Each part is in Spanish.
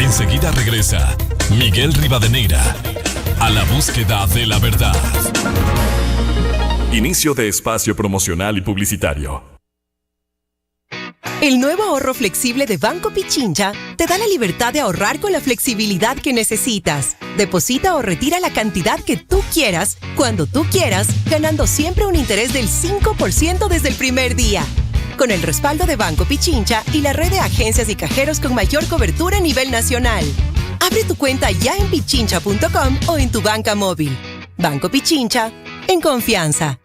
Enseguida regresa Miguel Rivadeneira a la búsqueda de la verdad. Inicio de espacio promocional y publicitario. El nuevo ahorro flexible de Banco Pichincha te da la libertad de ahorrar con la flexibilidad que necesitas. Deposita o retira la cantidad que tú quieras, cuando tú quieras, ganando siempre un interés del 5% desde el primer día. Con el respaldo de Banco Pichincha y la red de agencias y cajeros con mayor cobertura a nivel nacional. Abre tu cuenta ya en pichincha.com o en tu banca móvil. Banco Pichincha, en confianza.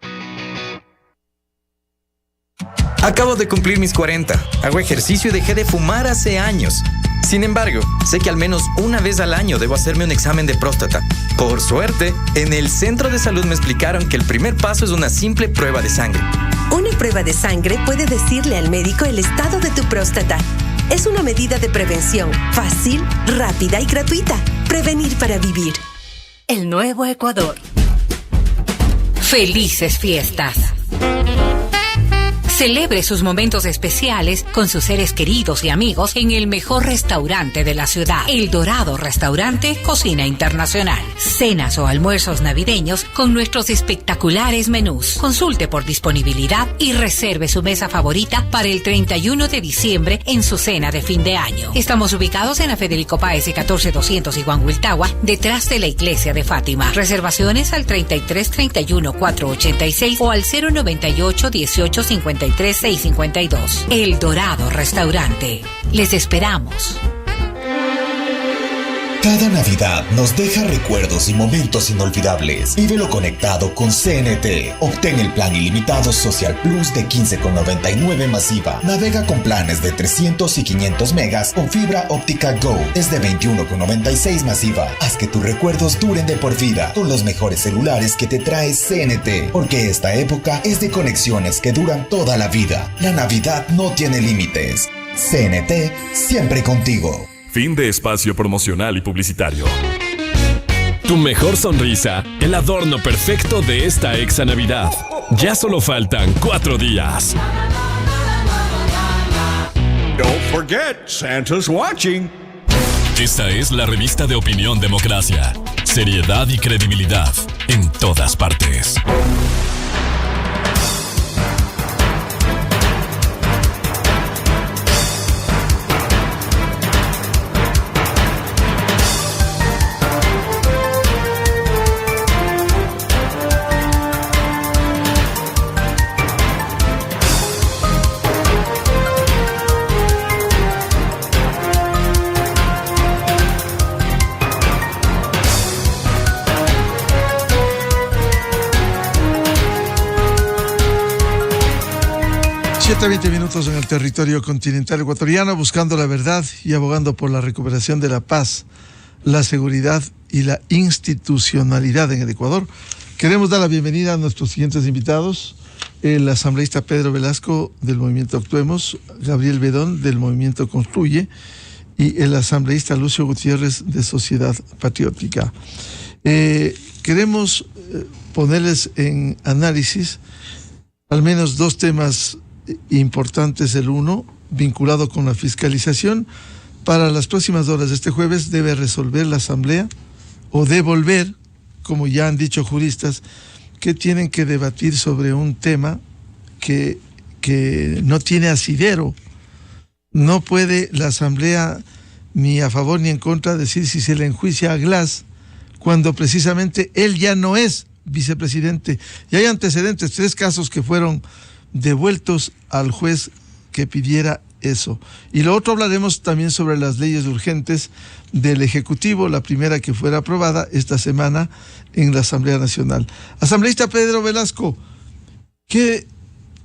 Acabo de cumplir mis 40. Hago ejercicio y dejé de fumar hace años. Sin embargo, sé que al menos una vez al año debo hacerme un examen de próstata. Por suerte, en el centro de salud me explicaron que el primer paso es una simple prueba de sangre. Una prueba de sangre puede decirle al médico el estado de tu próstata. Es una medida de prevención fácil, rápida y gratuita. Prevenir para vivir. El Nuevo Ecuador. Felices fiestas. Celebre sus momentos especiales con sus seres queridos y amigos en el mejor restaurante de la ciudad, El Dorado Restaurante Cocina Internacional. Cenas o almuerzos navideños con nuestros espectaculares menús. Consulte por disponibilidad y reserve su mesa favorita para el 31 de diciembre en su cena de fin de año. Estamos ubicados en la Federico Páez 14200 Iguanhuiltagua, detrás de la iglesia de Fátima. Reservaciones al 33 31 486 o al 098 18 53 652. El Dorado Restaurante. Les esperamos. Cada Navidad nos deja recuerdos y momentos inolvidables. Vívelo conectado con CNT. Obtén el plan ilimitado Social Plus de 15,99 masiva. Navega con planes de 300 y 500 megas con fibra óptica Go desde 21,96 masiva. Haz que tus recuerdos duren de por vida con los mejores celulares que te trae CNT. Porque esta época es de conexiones que duran toda la vida. La Navidad no tiene límites. CNT, siempre contigo. Fin de espacio promocional y publicitario. Tu mejor sonrisa, el adorno perfecto de esta exa Navidad. Ya solo faltan 4 días. Don't forget, Santa's watching. Esta es la revista de Opinión Democracia. Seriedad y credibilidad en todas partes. A 20 minutos en el territorio continental ecuatoriano, buscando la verdad y abogando por la recuperación de la paz, la seguridad y la institucionalidad en el Ecuador. Queremos dar la bienvenida a nuestros siguientes invitados: el asambleísta Pedro Velasco del Movimiento Actuemos, Gabriel Bedón del Movimiento Construye y el asambleísta Lucio Gutiérrez de Sociedad Patriótica. Queremos ponerles en análisis al menos 2 temas importantes. El uno, vinculado con la fiscalización. Para las próximas horas de este jueves debe resolver la Asamblea o devolver, como ya han dicho juristas, que tienen que debatir sobre un tema que no tiene asidero. No puede la Asamblea ni a favor ni en contra decir si se le enjuicia a Glass cuando precisamente él ya no es vicepresidente. Y hay antecedentes, 3 casos que fueron devueltos al juez que pidiera eso. Y lo otro, hablaremos también sobre las leyes urgentes del Ejecutivo, la primera que fuera aprobada esta semana en la Asamblea Nacional. Asambleísta Pedro Velasco, ¿qué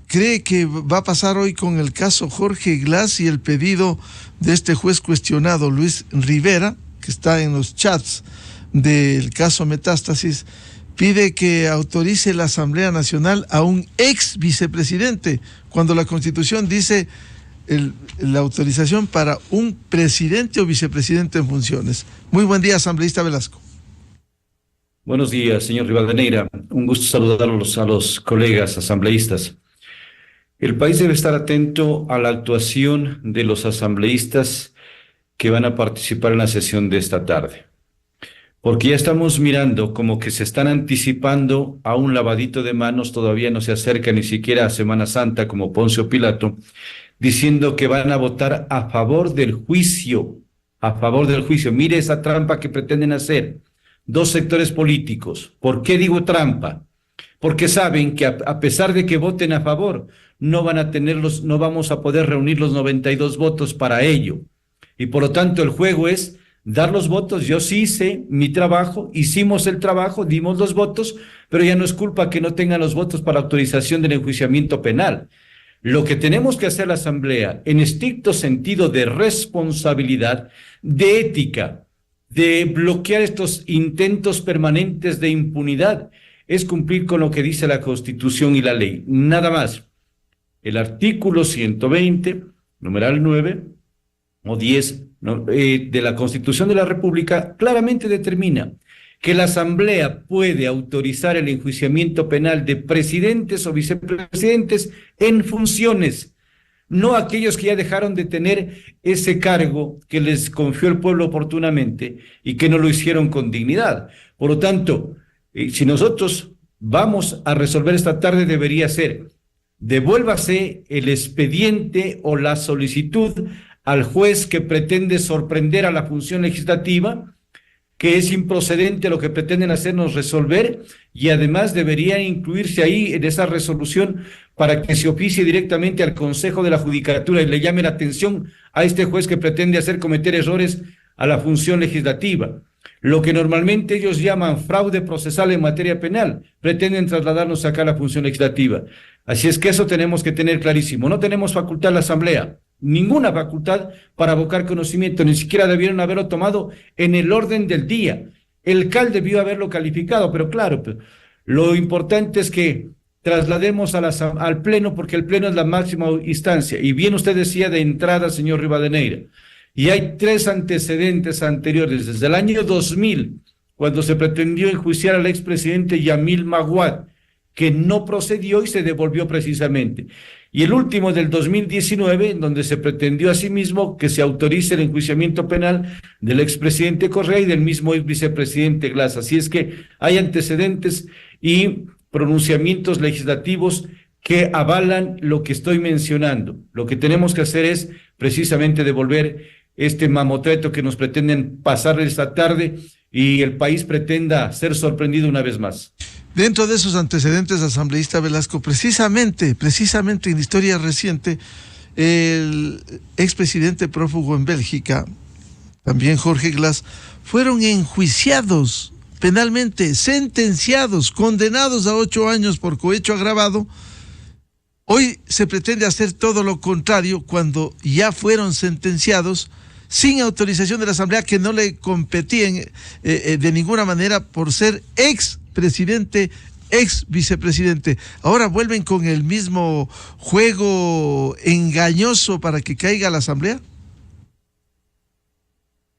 cree que va a pasar hoy con el caso Jorge Glass y el pedido de este juez cuestionado, Luis Rivera, que está en los chats del caso Metástasis? Pide que autorice la Asamblea Nacional a un ex vicepresidente, cuando la Constitución dice la autorización para un presidente o vicepresidente en funciones. Muy buen día, asambleísta Velasco. Buenos días, señor Rivadeneira. Un gusto saludarlos a los colegas asambleístas. El país debe estar atento a la actuación de los asambleístas que van a participar en la sesión de esta tarde. Porque ya estamos mirando como que se están anticipando a un lavadito de manos, todavía no se acerca ni siquiera a Semana Santa como Poncio Pilato, diciendo que van a votar a favor del juicio, a favor del juicio. Mire esa trampa que pretenden hacer dos sectores políticos. ¿Por qué digo trampa? Porque saben que a pesar de que voten a favor, no vamos a poder reunir los 92 votos para ello. Y por lo tanto el juego es dar los votos. Yo sí hice mi trabajo, hicimos el trabajo, dimos los votos, pero ya no es culpa que no tengan los votos para autorización del enjuiciamiento penal. Lo que tenemos que hacer la Asamblea, en estricto sentido de responsabilidad, de ética, de bloquear estos intentos permanentes de impunidad, es cumplir con lo que dice la Constitución y la ley. Nada más. El artículo 120, numeral 9 o 10 de la Constitución de la República claramente determina que la Asamblea puede autorizar el enjuiciamiento penal de presidentes o vicepresidentes en funciones, no aquellos que ya dejaron de tener ese cargo que les confió el pueblo oportunamente y que no lo hicieron con dignidad. Por lo tanto, si nosotros vamos a resolver esta tarde, debería ser: devuélvase el expediente o la solicitud al juez que pretende sorprender a la función legislativa, que es improcedente lo que pretenden hacernos resolver, y además debería incluirse ahí en esa resolución para que se oficie directamente al Consejo de la Judicatura y le llame la atención a este juez que pretende hacer cometer errores a la función legislativa. Lo que normalmente ellos llaman fraude procesal en materia penal, pretenden trasladarnos acá a la función legislativa. Así es que eso tenemos que tener clarísimo. No tenemos facultad la Asamblea, ninguna facultad para abocar conocimiento, ni siquiera debieron haberlo tomado en el orden del día. El CAL debió haberlo calificado, pero claro, lo importante es que traslademos al Pleno, porque el Pleno es la máxima instancia. Y bien usted decía de entrada, señor Rivadeneira, y hay 3 antecedentes anteriores. Desde el año 2000, cuando se pretendió enjuiciar al expresidente Yamil Maguad, que no procedió y se devolvió precisamente. Y el último del 2019, en donde se pretendió asimismo que se autorice el enjuiciamiento penal del expresidente Correa y del mismo vicepresidente Glass. Así es que hay antecedentes y pronunciamientos legislativos que avalan lo que estoy mencionando. Lo que tenemos que hacer es precisamente devolver este mamotreto que nos pretenden pasar esta tarde y el país pretenda ser sorprendido una vez más. Dentro de esos antecedentes, asambleísta Velasco, precisamente en la historia reciente, el expresidente prófugo en Bélgica, también Jorge Glass, fueron enjuiciados penalmente, sentenciados, condenados a 8 años por cohecho agravado. Hoy se pretende hacer todo lo contrario cuando ya fueron sentenciados sin autorización de la Asamblea, que no le competían de ninguna manera por ser expresidente, ex vicepresidente. Ahora vuelven con el mismo juego engañoso para que caiga la Asamblea.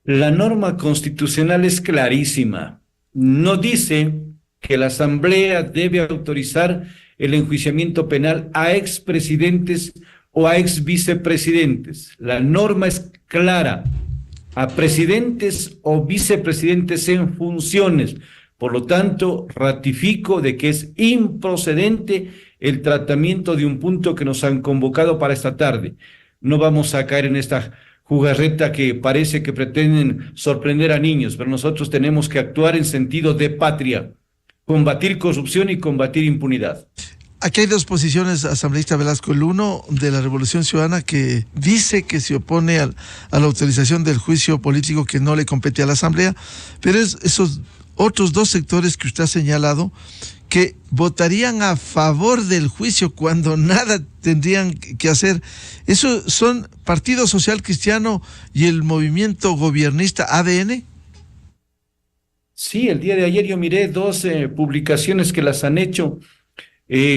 La norma constitucional es clarísima. No dice que la Asamblea debe autorizar el enjuiciamiento penal a expresidentes o a ex vicepresidentes. La norma es clara: a presidentes o vicepresidentes en funciones. Por lo tanto, ratifico de que es improcedente el tratamiento de un punto que nos han convocado para esta tarde. No vamos a caer en esta jugarreta que parece que pretenden sorprender a niños, pero nosotros tenemos que actuar en sentido de patria, combatir corrupción y combatir impunidad. Aquí hay 2 posiciones, asambleísta Velasco. El uno de la Revolución Ciudadana, que dice que se opone a la autorización del juicio político que no le compete a la Asamblea, pero es esos otros 2 sectores que usted ha señalado que votarían a favor del juicio cuando nada tendrían que hacer. ¿Esos son Partido Social Cristiano y el movimiento gobiernista ADN? Sí, el día de ayer yo miré 2 publicaciones que las han hecho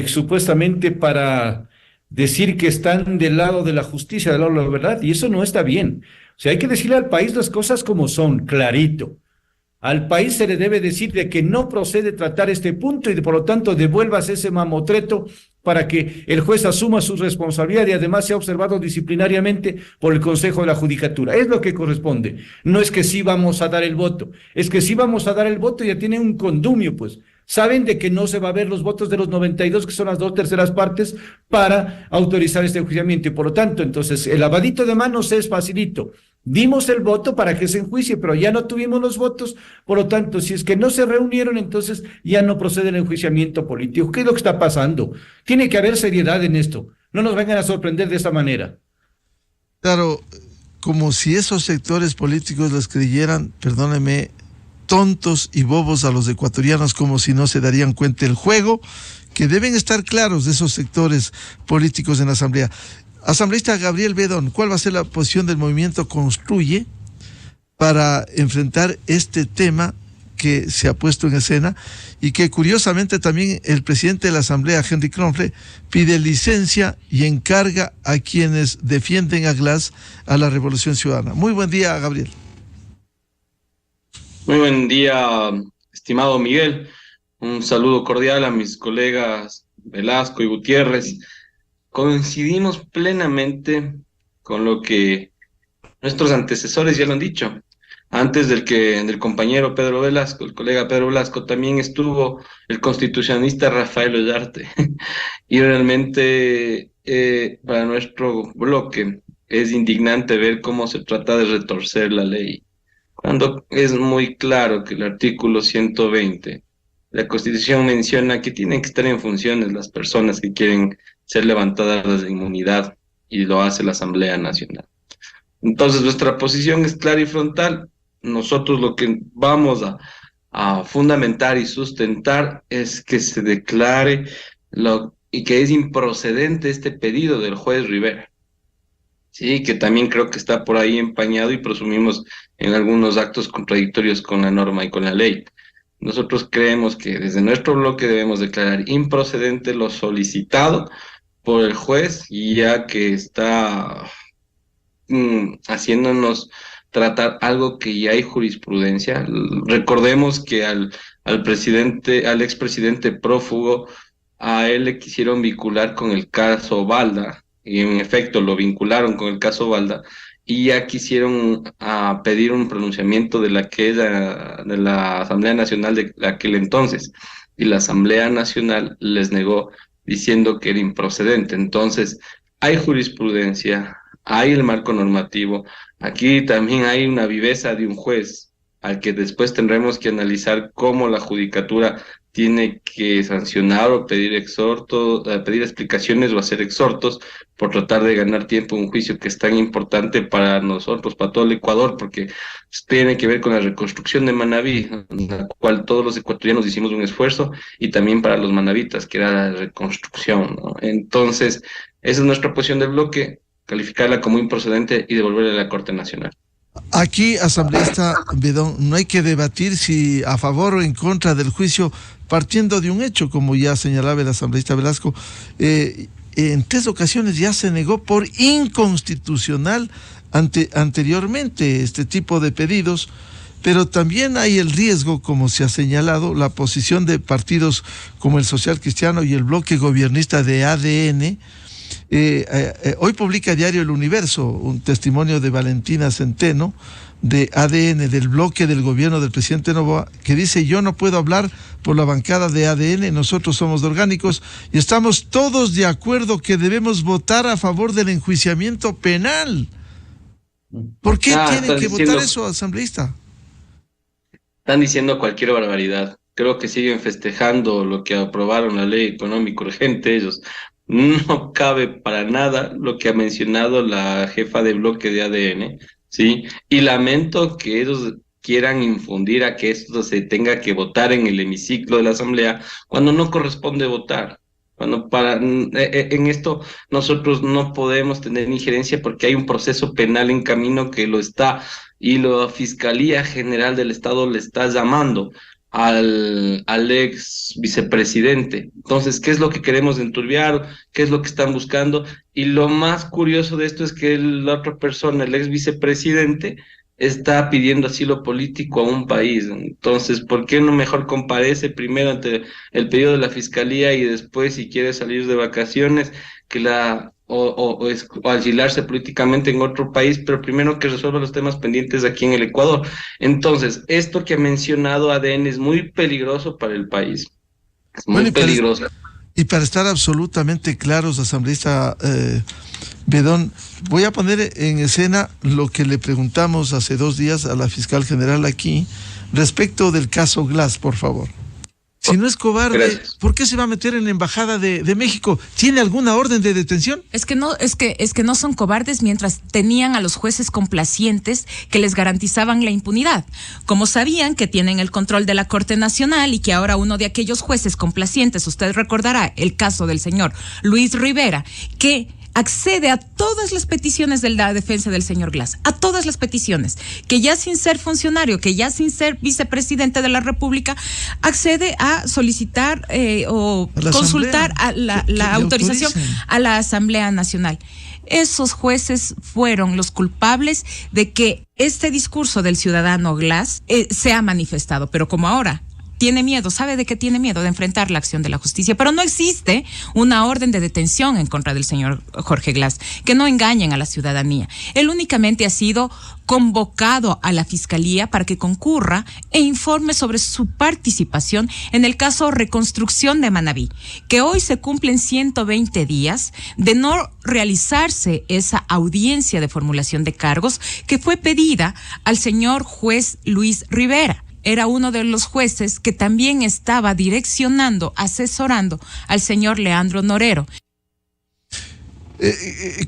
supuestamente para decir que están del lado de la justicia, del lado de la verdad, y eso no está bien. O sea, hay que decirle al país las cosas como son, clarito. Al país se le debe decir de que no procede tratar este punto y por lo tanto devuélvase ese mamotreto para que el juez asuma su responsabilidad y además sea observado disciplinariamente por el Consejo de la Judicatura. Es lo que corresponde. No es que sí vamos a dar el voto, es que sí vamos a dar el voto y ya tienen un condumio, pues. Saben de que no se va a ver los votos de los 92, que son las 2/3 partes, para autorizar este enjuiciamiento. Y por lo tanto, entonces, el lavadito de manos es facilito. Dimos el voto para que se enjuicie, pero ya no tuvimos los votos. Por lo tanto, si es que no se reunieron, entonces ya no procede el enjuiciamiento político. ¿Qué es lo que está pasando? Tiene que haber seriedad en esto. No nos vengan a sorprender de esta manera. Claro, como si esos sectores políticos les creyeran, perdóneme, tontos y bobos a los ecuatorianos, como si no se darían cuenta del juego, que deben estar claros de esos sectores políticos en la Asamblea. Asambleísta Gabriel Bedón, ¿cuál va a ser la posición del movimiento Construye para enfrentar este tema que se ha puesto en escena y que curiosamente también el presidente de la Asamblea, Henry Kronfle, pide licencia y encarga a quienes defienden a Glass a la Revolución Ciudadana? Muy buen día, Gabriel. Muy buen día, estimado Miguel. Un saludo cordial a mis colegas Velasco y Gutiérrez. Coincidimos plenamente con lo que nuestros antecesores ya lo han dicho. Antes del compañero Pedro Velasco, el colega Pedro Velasco, también estuvo el constitucionalista Rafael Ollarte. Y realmente para nuestro bloque es indignante ver cómo se trata de retorcer la ley, cuando es muy claro que el artículo 120, la Constitución menciona que tienen que estar en funciones las personas que quieren ser levantadas de inmunidad, y lo hace la Asamblea Nacional. Entonces nuestra posición es clara y frontal. Nosotros lo que vamos a fundamentar y sustentar es que se declare y que es improcedente este pedido del juez Rivera. Sí, que también creo que está por ahí empañado y presumimos en algunos actos contradictorios con la norma y con la ley. Nosotros creemos que desde nuestro bloque debemos declarar improcedente lo solicitado por el juez, ya que está haciéndonos tratar algo que ya hay jurisprudencia. Recordemos que al expresidente prófugo, a él le quisieron vincular con el caso Balda, y en efecto lo vincularon con el caso Balda, y ya quisieron pedir un pronunciamiento de la Asamblea Nacional de aquel entonces, y la Asamblea Nacional les negó diciendo que era improcedente. Entonces, hay jurisprudencia, hay el marco normativo, aquí también hay una viveza de un juez, al que después tendremos que analizar cómo la judicatura tiene que sancionar o pedir pedir explicaciones o hacer exhortos por tratar de ganar tiempo en un juicio que es tan importante para nosotros, para todo el Ecuador, porque tiene que ver con la reconstrucción de Manabí, en la cual todos los ecuatorianos hicimos un esfuerzo, y también para los manabitas, que era la reconstrucción, ¿no? Entonces, esa es nuestra posición del bloque, calificarla como improcedente y devolverla a la Corte Nacional. Aquí, asambleísta Bedón, no hay que debatir si a favor o en contra del juicio, partiendo de un hecho, como ya señalaba el asambleísta Velasco. En 3 ocasiones ya se negó por inconstitucional anteriormente este tipo de pedidos, pero también hay el riesgo, como se ha señalado, la posición de partidos como el Social Cristiano y el bloque gobernista de ADN. Hoy publica Diario El Universo un testimonio de Valentina Centeno de ADN, del bloque del gobierno del presidente Noboa, que dice: yo no puedo hablar por la bancada de ADN, nosotros somos de orgánicos y estamos todos de acuerdo que debemos votar a favor del enjuiciamiento penal. ¿Por qué tienen que votar eso, asambleísta? Están diciendo cualquier barbaridad. Creo que siguen festejando lo que aprobaron, la ley económica urgente ellos. No cabe para nada lo que ha mencionado la jefa de bloque de ADN, ¿sí? Y lamento que ellos quieran infundir a que esto se tenga que votar en el hemiciclo de la Asamblea cuando no corresponde votar. En esto nosotros no podemos tener injerencia porque hay un proceso penal en camino que lo está, y la Fiscalía General del Estado le está llamando al ex vicepresidente. Entonces, ¿qué es lo que queremos enturbiar? ¿Qué es lo que están buscando? Y lo más curioso de esto es que la otra persona, el ex vicepresidente, está pidiendo asilo político a un país. Entonces, ¿por qué no mejor comparece primero ante el pedido de la fiscalía y después, si quiere salir de vacaciones, o asilarse políticamente en otro país, pero primero que resuelva los temas pendientes aquí en el Ecuador? Entonces, esto que ha mencionado ADN es muy peligroso para el país. Es muy peligroso. Y para estar absolutamente claros, asambleísta Bedón, voy a poner en escena lo que le preguntamos hace 2 días a la fiscal general aquí respecto del caso Glass, por favor. Si no es cobarde, gracias, ¿por qué se va a meter en la embajada de México? ¿Tiene alguna orden de detención? Es que no son cobardes mientras tenían a los jueces complacientes que les garantizaban la impunidad. Como sabían que tienen el control de la Corte Nacional y que ahora uno de aquellos jueces complacientes, usted recordará el caso del señor Luis Rivera, que accede a todas las peticiones de la defensa del señor Glass, a todas las peticiones, que ya sin ser funcionario, que ya sin ser vicepresidente de la República, accede a solicitar o a consultar a la autorización a la Asamblea Nacional. Esos jueces fueron los culpables de que este discurso del ciudadano Glass se ha manifestado, pero como ahora tiene miedo, ¿sabe de qué tiene miedo? De enfrentar la acción de la justicia. Pero no existe una orden de detención en contra del señor Jorge Glass, que no engañen a la ciudadanía. Él únicamente ha sido convocado a la Fiscalía para que concurra e informe sobre su participación en el caso Reconstrucción de Manabí, que hoy se cumplen 120 días de no realizarse esa audiencia de formulación de cargos que fue pedida al señor juez Luis Rivera. Era uno de los jueces que también estaba direccionando, asesorando al señor Leandro Norero.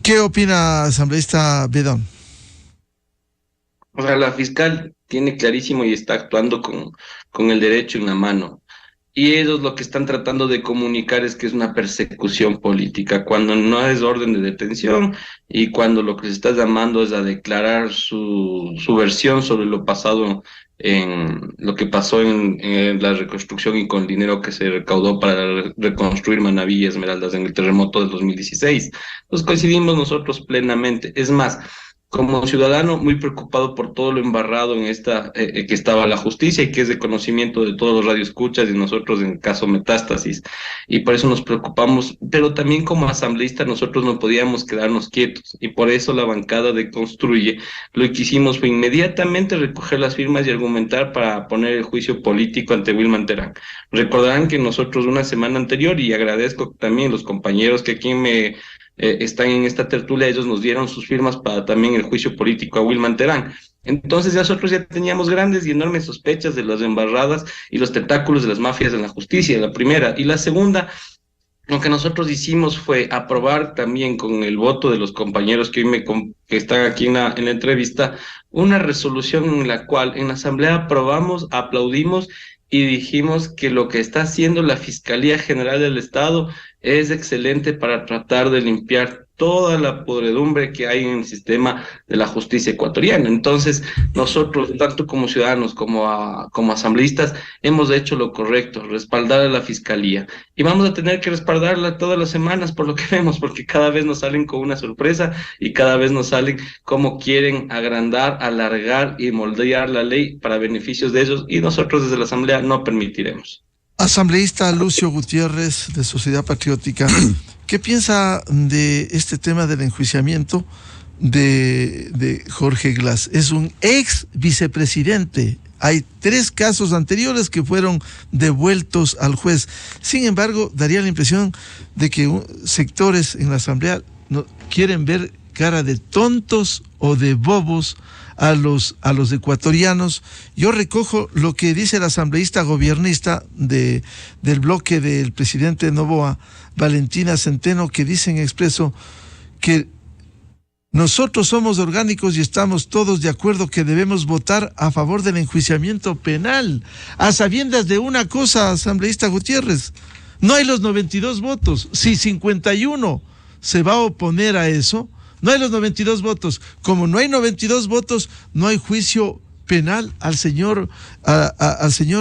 ¿Qué opina, asambleísta Bedón? O sea, la fiscal tiene clarísimo y está actuando con el derecho en la mano. Y ellos lo que están tratando de comunicar es que es una persecución política, cuando no es orden de detención y cuando lo que se está llamando es a declarar su versión sobre lo pasado, en lo que pasó en la reconstrucción y con el dinero que se recaudó para reconstruir Manabí y Esmeraldas en el terremoto del 2016. Entonces coincidimos nosotros plenamente. Es más, como ciudadano muy preocupado por todo lo embarrado en esta que estaba la justicia y que es de conocimiento de todos los radioescuchas y nosotros en el caso Metástasis, y por eso nos preocupamos, pero también como asambleísta nosotros no podíamos quedarnos quietos y por eso la bancada de Construye lo que hicimos fue inmediatamente recoger las firmas y argumentar para poner el juicio político ante Wilman Terán. Recordarán que nosotros una semana anterior, y agradezco también los compañeros que aquí están en esta tertulia, ellos nos dieron sus firmas para también el juicio político a Wilman Terán. Entonces nosotros ya teníamos grandes y enormes sospechas de las embarradas y los tentáculos de las mafias en la justicia, la primera. Y la segunda, lo que nosotros hicimos fue aprobar también con el voto de los compañeros que hoy que están aquí en la entrevista, una resolución en la cual en la asamblea aprobamos, aplaudimos y dijimos que lo que está haciendo la Fiscalía General del Estado es excelente para tratar de limpiar toda la podredumbre que hay en el sistema de la justicia ecuatoriana. Entonces, nosotros, tanto como ciudadanos como asambleístas, hemos hecho lo correcto, respaldar a la Fiscalía. Y vamos a tener que respaldarla todas las semanas por lo que vemos, porque cada vez nos salen con una sorpresa y cada vez nos salen como quieren agrandar, alargar y moldear la ley para beneficios de ellos, y nosotros desde la Asamblea no permitiremos. Asambleísta Lucio Gutiérrez, de Sociedad Patriótica, ¿qué piensa de este tema del enjuiciamiento de Jorge Glass? Es un ex vicepresidente. Hay 3 casos anteriores que fueron devueltos al juez. Sin embargo, daría la impresión de que sectores en la Asamblea no quieren ver cara de tontos o de bobos a los ecuatorianos. Yo recojo lo que dice el asambleísta gobiernista del bloque del presidente Noboa, Valentina Centeno, que dice en expreso que nosotros somos orgánicos y estamos todos de acuerdo que debemos votar a favor del enjuiciamiento penal, a sabiendas de una cosa, asambleísta Gutiérrez: no hay los 92 votos. Si 51 se va a oponer a eso, no hay los 92 votos. Como no hay 92 votos, no hay juicio penal al señor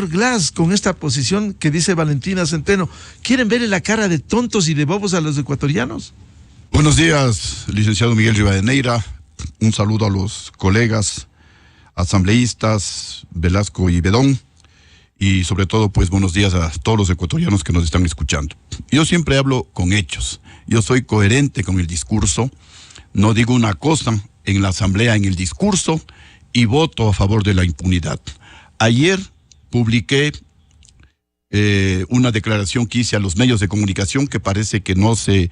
Glass, con esta posición que dice Valentina Centeno. ¿Quieren verle la cara de tontos y de bobos a los ecuatorianos? Buenos días, licenciado Miguel Rivadeneira. Un saludo a los colegas asambleístas, Velasco y Bedón, y sobre todo, pues, buenos días a todos los ecuatorianos que nos están escuchando. Yo siempre hablo con hechos, yo soy coherente con el discurso, no digo una cosa en la asamblea, en el discurso, y voto a favor de la impunidad. Ayer publiqué una declaración que hice a los medios de comunicación, que parece que no se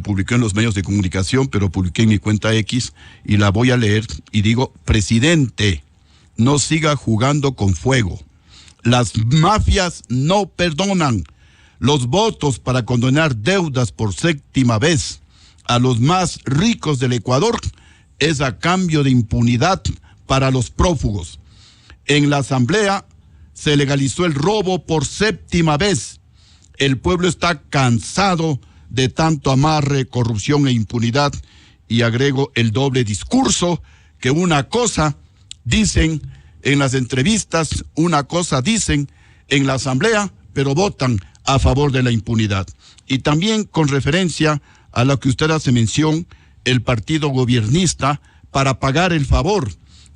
publicó en los medios de comunicación, pero publiqué en mi cuenta X, y la voy a leer, y digo: presidente, no siga jugando con fuego. Las mafias no perdonan. Los votos para condonar deudas por 7ª vez a los más ricos del Ecuador es a cambio de impunidad para los prófugos. En la asamblea se legalizó el robo por 7ª vez. El pueblo está cansado de tanto amarre, corrupción e impunidad. Y agrego el doble discurso, que una cosa dicen en las entrevistas, una cosa dicen en la asamblea, pero votan a favor de la impunidad. Y también con referencia a lo que usted hace mención, el partido gobiernista, para pagar el favor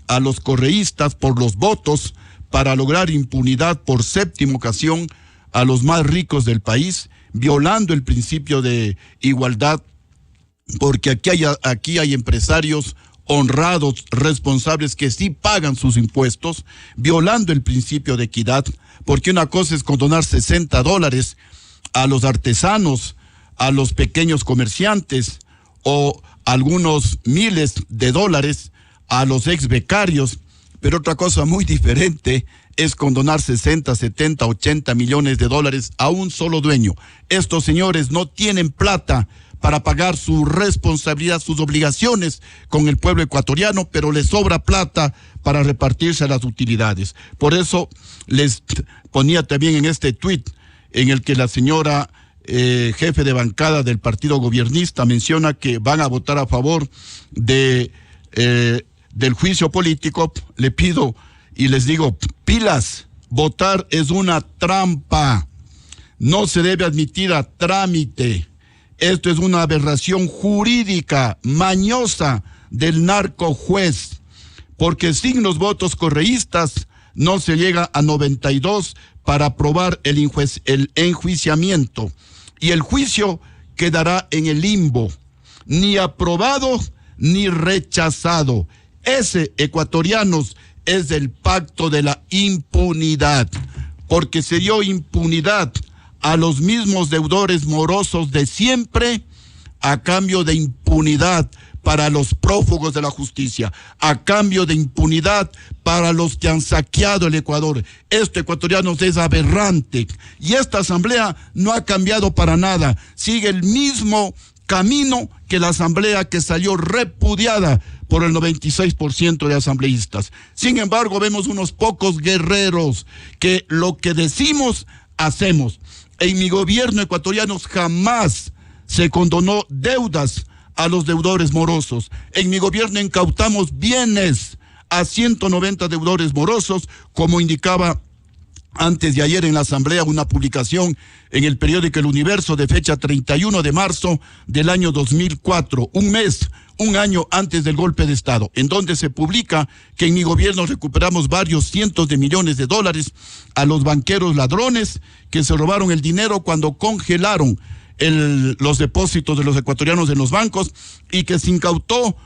a los correístas por los votos, para lograr impunidad por 7ª ocasión a los más ricos del país, violando el principio de igualdad, porque aquí hay empresarios honrados, responsables, que sí pagan sus impuestos, violando el principio de equidad, porque una cosa es condonar $60 a los artesanos, a los pequeños comerciantes, o algunos miles de dólares a los ex becarios, pero otra cosa muy diferente es condonar 60, 70, 80 millones de dólares a un solo dueño. Estos señores no tienen plata para pagar su responsabilidad, sus obligaciones con el pueblo ecuatoriano, pero les sobra plata para repartirse las utilidades. Por eso les ponía también en este tuit en el que la señora jefe de bancada del partido gobiernista menciona que van a votar a favor del juicio político. Le pido y les digo: pilas, votar es una trampa, no se debe admitir a trámite. Esto es una aberración jurídica mañosa del narcojuez, porque sin los votos correístas no se llega a 92 para aprobar el enjuiciamiento, y el juicio quedará en el limbo, ni aprobado ni rechazado. Ese, ecuatorianos, es el pacto de la impunidad, porque se dio impunidad a los mismos deudores morosos de siempre, a cambio de impunidad para los prófugos de la justicia, a cambio de impunidad para los que han saqueado el Ecuador. Esto, ecuatorianos, es aberrante, y esta asamblea no ha cambiado para nada, sigue el mismo camino que la asamblea que salió repudiada por el 96% de asambleístas. Sin embargo, vemos unos pocos guerreros que lo que decimos, hacemos. En mi gobierno, ecuatorianos, jamás se condonó deudas a los deudores morosos. En mi gobierno incautamos bienes a 190 deudores morosos, como indicaba antes de ayer en la asamblea una publicación en el periódico El Universo de fecha 31 de marzo del año 2004, un año antes del golpe de Estado, en donde se publica que en mi gobierno recuperamos varios cientos de millones de dólares a los banqueros ladrones que se robaron el dinero cuando congelaron los depósitos de los ecuatorianos en los bancos, y que se incautó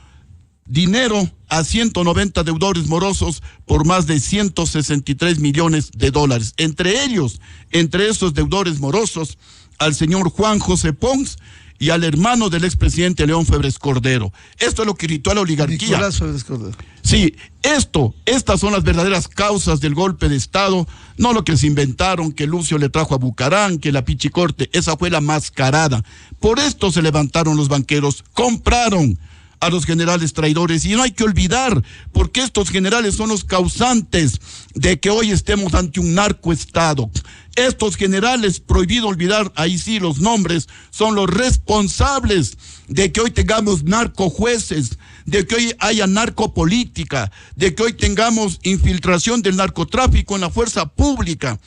dinero a 190 deudores morosos por más de 163 millones de dólares. Entre esos deudores morosos, al señor Juan José Pons y al hermano del expresidente León Febres Cordero. Esto es lo que irritó a la oligarquía. Nicolás Febres Cordero. Sí, estas son las verdaderas causas del golpe de Estado, no lo que se inventaron, que Lucio le trajo a Bucarán, que la Pichicorte. Esa fue la mascarada. Por esto se levantaron los banqueros, compraron a los generales traidores, y no hay que olvidar, porque estos generales son los causantes de que hoy estemos ante un narcoestado. Estos generales, prohibido olvidar, ahí sí los nombres, son los responsables de que hoy tengamos narcojueces, de que hoy haya narcopolítica, de que hoy tengamos infiltración del narcotráfico en la fuerza pública.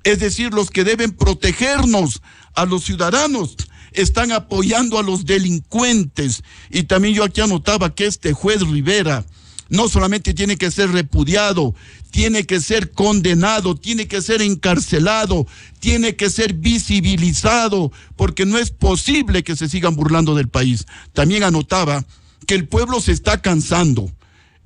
Es decir, los que deben protegernos a los ciudadanos están apoyando a los delincuentes. Y también yo aquí anotaba que este juez Rivera no solamente tiene que ser repudiado, tiene que ser condenado, tiene que ser encarcelado, tiene que ser visibilizado, porque no es posible que se sigan burlando del país. También anotaba que el pueblo se está cansando,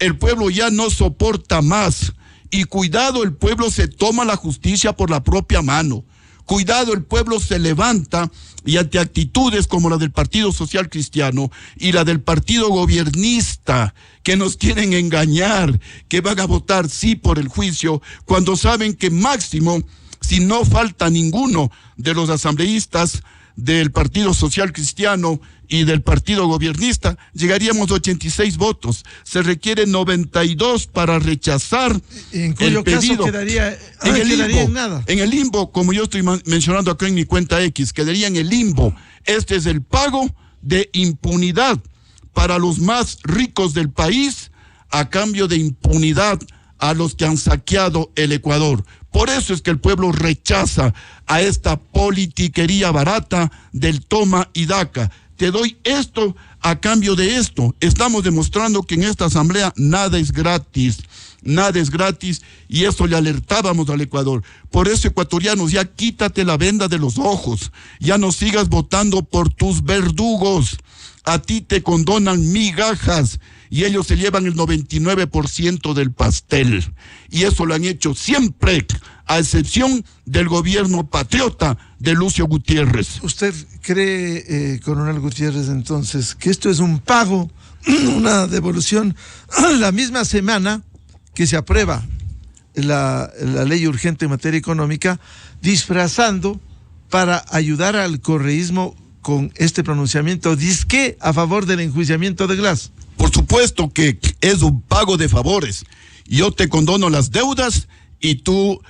el pueblo ya no soporta más, y cuidado, el pueblo se toma la justicia por la propia mano. Cuidado, el pueblo se levanta y ante actitudes como la del Partido Social Cristiano y la del partido gobiernista, que nos quieren engañar, que van a votar sí por el juicio, cuando saben que máximo, si no falta ninguno de los asambleístas del Partido Social Cristiano y del partido gobiernista, llegaríamos a 86 votos. Se requieren 92 para rechazar en cuyo el pedido. Caso quedaría en nada. En el limbo, como yo estoy mencionando acá en mi cuenta X, quedaría en el limbo. Este es el pago de impunidad para los más ricos del país, a cambio de impunidad a los que han saqueado el Ecuador. Por eso es que el pueblo rechaza a esta politiquería barata del toma y daca. Te doy esto a cambio de esto. Estamos demostrando que en esta asamblea nada es gratis, y eso le alertábamos al Ecuador. Por eso, ecuatorianos, ya quítate la venda de los ojos, ya no sigas votando por tus verdugos. A ti te condonan migajas y ellos se llevan el 99% del pastel. Y eso lo han hecho siempre, a excepción del gobierno patriota de Lucio Gutiérrez. ¿Usted cree, coronel Gutiérrez, entonces, que esto es un pago, una devolución, la misma semana que se aprueba la ley urgente en materia económica, disfrazando para ayudar al correísmo con este pronunciamiento disque a favor del enjuiciamiento de Glass? Por supuesto que es un pago de favores. Yo te condono las deudas y tú